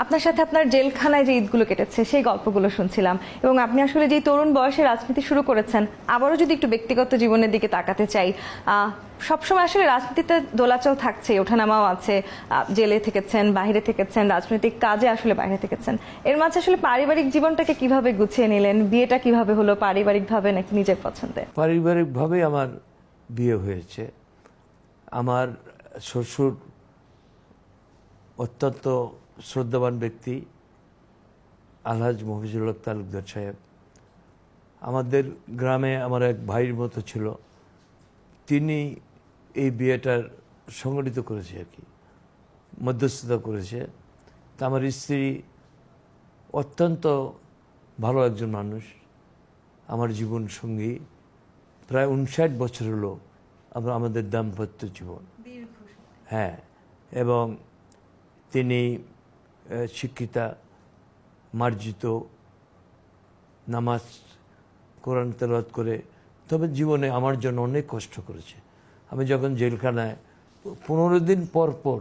আপনার সাথে আপনার জেলখানায় যে ঈদগুলো কেটেছে সেই গল্পগুলো শুনছিলাম, এবং আপনি আসলে যে তরুণ বয়সে রাজনীতি শুরু করেছেন, আবারও যদি একটু ব্যক্তিগত জীবনের দিকে তাকাতে চাই, সবসময় আসলে রাজনীতিতে দোলাচল থাকছে, ওঠানামাও আছে। জেলে থেকেছেন, বাইরে থেকেছেন, রাজনৈতিক কাজে আসলে বাইরে থেকেছেন। এর মাঝে আসলে পারিবারিক জীবনটাকে কিভাবে গুছিয়ে নিলেন? বিয়েটা কিভাবে হলো, পারিবারিকভাবে নাকি নিজের পছন্দে? পারিবারিকভাবে আমার বিয়ে হয়েছে। আমার শ্বশুর অত্যন্ত শ্রদ্ধাবান ব্যক্তি, আলহাজ মফিজুল হক তালুকদার সাহেব। আমাদের গ্রামে আমার এক ভাইয়ের মতো ছিল, তিনি এই বিয়েটার সংগঠিত করেছে আর কি, মধ্যস্থতা করেছে। তা আমার স্ত্রী অত্যন্ত ভালো একজন মানুষ, আমার জীবন সঙ্গী। প্রায় 59 বছর হলো আমাদের দাম্পত্য জীবন। হ্যাঁ, এবং তিনি শিক্ষিতা, মার্জিত, নামাজ কোরআন তেলাওয়াত করে, তবে জীবনে আমার জন্য অনেক কষ্ট করেছে। আমি যখন জেলখানায় 15 দিন পর পর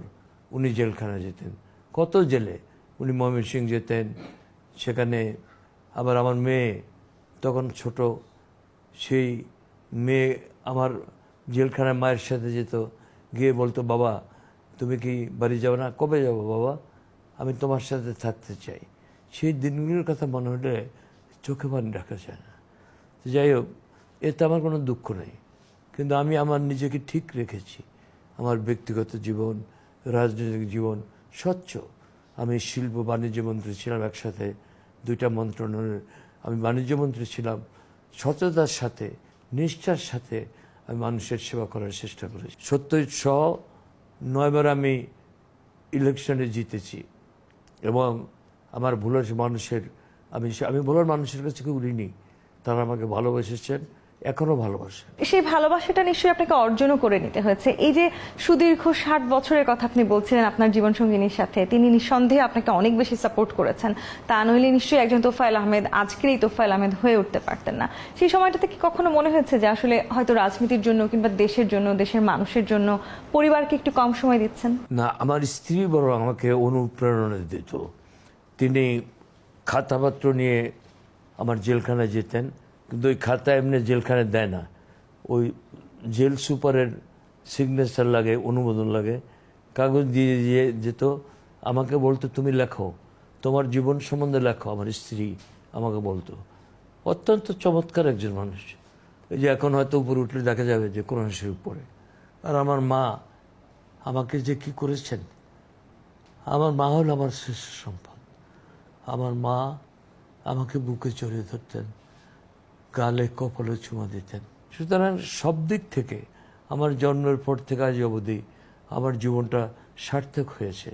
উনি জেলখানায় যেতেন, কত জেলে। উনি ময়মনসিংহ যেতেন, সেখানে আবার আমার মেয়ে তখন ছোট, সেই মেয়ে আমার জেলখানায় মায়ের সাথে যেত, গিয়ে বলতো, বাবা তুমি কি বাড়ি যাবে না? কবে যাবো বাবা? আমি তোমার সাথে থাকতে চাই। সেই দিনগুলোর কথা মনে হলে চোখে পানি রাখা যায় না। যাই হোক, এতে আমার কোনো দুঃখ নেই, কিন্তু আমি আমার নিজেকে ঠিক রেখেছি। আমার ব্যক্তিগত জীবন, রাজনৈতিক জীবন স্বচ্ছ। আমি শিল্প বাণিজ্য মন্ত্রী ছিলাম একসাথে, 2টা মন্ত্রণালয়ের আমি বাণিজ্য মন্ত্রী ছিলাম। সততার সাথে, নিষ্ঠার সাথে আমি মানুষের সেবা করার চেষ্টা করেছি। 9বার আমি ইলেকশনে জিতেছি, এবং আমার ভুলার মানুষের আমি ভুলার মানুষের কাছে কেউ ঋণী। তারা আমাকে ভালোবেসেছেন, এখনো ভালোবাসেন। সেই ভালোবাসাটা নিশ্চয়ই আপনাকে অর্জনও করে নিতে হয়েছে। এই যে সুদীর্ঘ 60 বছরের কথা আপনি বলছিলেন আপনার জীবনসঙ্গিনীর সাথে, তিনি নিঃসন্দেহে আপনাকে অনেক বেশি সাপোর্ট করেছেন। তা নইলে নিশ্চয়ই একজন তোফায়েল আহমেদ আজকের এই তোফায়েল আহমেদ হয়ে উঠতে পারতেন না। সেই সময়টাতে কি কখনো মনে হয়েছে যে আসলে হয়তো রাজনীতির জন্য কিংবা দেশের জন্য, দেশের মানুষের জন্য পরিবারকে একটু কম সময় দিচ্ছেন? না, আমার স্ত্রী বড় আমাকে অনুপ্রেরণা দিত। তিনি খাতাপত্র নিয়ে আমার জেলখানায় যেতেন, কিন্তু ওই খাতা এমনি জেলখানায় দেয় না, ওই জেল সুপারের সিগনেচার লাগে, অনুমোদন লাগে, কাগজ দিয়ে দিয়ে যেত। আমাকে বলতো, তুমি লেখো, তোমার জীবন সম্বন্ধে লেখো। আমার স্ত্রী আমাকে বলতো। অত্যন্ত চমৎকার একজন মানুষ। এই যে এখন হয়তো উপরে উঠলে দেখা যাবে যে কোরআন শরীফ পড়ে। আর আমার মা আমাকে যে কি করেছেন, আমার মা হল আমার শ্রেষ্ঠ সম্পদ। আমার মা আমাকে বুকে জড়িয়ে ধরতেন, গালে কপালে চুমা দিতেন। সুতরাং সব দিক থেকে আমার জন্মের পর থেকে আজ অবধি আমার জীবনটা সার্থক হয়েছে।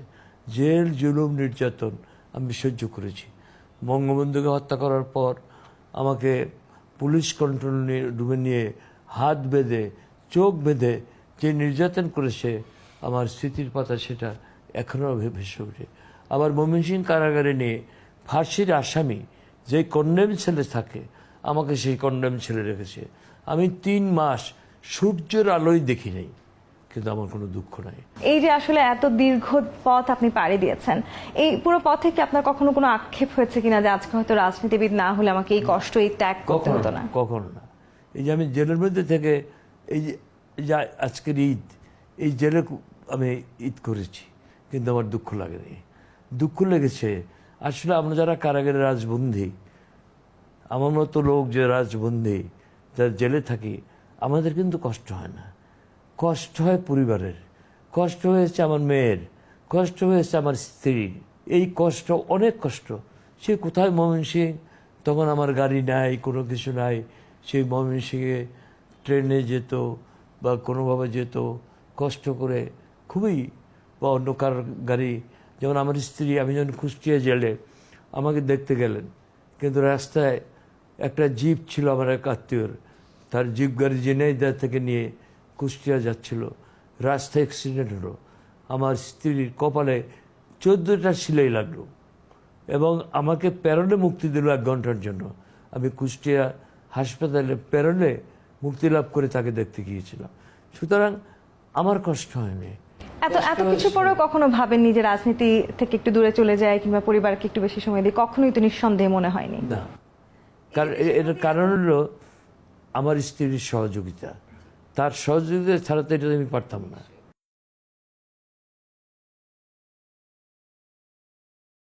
জেল, জুলুম, নির্যাতন আমি সহ্য করেছি। বঙ্গবন্ধুকে হত্যা করার পর আমাকে পুলিশ কন্ট্রোল রুমে নিয়ে হাত বেঁধে, চোখ বেঁধে যে নির্যাতন করেছে, আমার স্মৃতির পাতা সেটা এখনও ভেসে ওঠে। আবার ময়মনসিংহ কারাগারে নিয়ে ফাঁসির আসামি যে কন্ডেম ছেলে থাকে, আমাকে সেই কন্ডেম ছেলে রেখেছে। আমি 3 মাস সূর্যের আলোই দেখি নাই, কিন্তু আমার কোনো দুঃখ নাই। এই যে আসলে এত দীর্ঘ পথ আপনি পাড়ি দিয়েছেন, এই পুরো পথে কি আপনার কখনো কোনো আক্ষেপ হয়েছে কিনা যে আজকে হয়তো রাজনীতিবিদ না হলে আমাকে এই কষ্ট, এই ত্যাগ করতে হতো না? কখনো না। এই যে আমি জেলের মধ্যে থেকে এই যে আজকের ঈদ, এই জেলে আমি ঈদ করেছি, কিন্তু আমার দুঃখ লাগেনি। দুঃখ লেগেছে আসলে আমরা যারা কারাগারে রাজবন্দী, আমার মতো লোক যে রাজবন্দী, যারা জেলে থাকি, আমাদের কিন্তু কষ্ট হয় না। কষ্ট হয় পরিবারের, কষ্ট হয়েছে আমার মেয়ের, কষ্ট হয়েছে আমার স্ত্রীর। এই কষ্ট, অনেক কষ্ট। সে কোথায় ময়মনসিংহ, তখন আমার গাড়ি নাই, কোনো কিছু নাই। সেই ময়মনসিংহে ট্রেনে যেত বা কোনোভাবে যেত, কষ্ট করে খুবই, বা অন্য কার গাড়ি। যেমন আমার স্ত্রী, আমি যখন কুষ্টিয়া জেলে আমাকে দেখতে গেলেন, কিন্তু রাস্তায় একটা জিপ ছিল আমার এক আত্মীয়র, তার জিপ গাড়ি ঝিনাইদহ থেকে নিয়ে কুষ্টিয়া যাচ্ছিল, রাস্তায় অ্যাক্সিডেন্ট হলো। আমার স্ত্রীর কপালে 14টা সিলাই লাগলো, এবং আমাকে প্যারোলে মুক্তি দিল 1 ঘন্টার জন্য। আমি কুষ্টিয়া হাসপাতালে প্যারোলে মুক্তি লাভ করে তাকে দেখতে গিয়েছিলাম। সুতরাং আমার কষ্ট হয়নি। এত এত কিছু পরেও কখনো ভাবেননি যে রাজনীতি থেকে একটু দূরে চলে যায় কিংবা পরিবারকে একটু বেশি সময় দিই? কখনোই তো নিঃসন্দেহে মনে হয়নি। না, কারণ এটার কারণ হলো আমার স্ত্রীর সহযোগিতা। তার সহযোগিতা ছাড়া তো এটা আমি পারতাম না।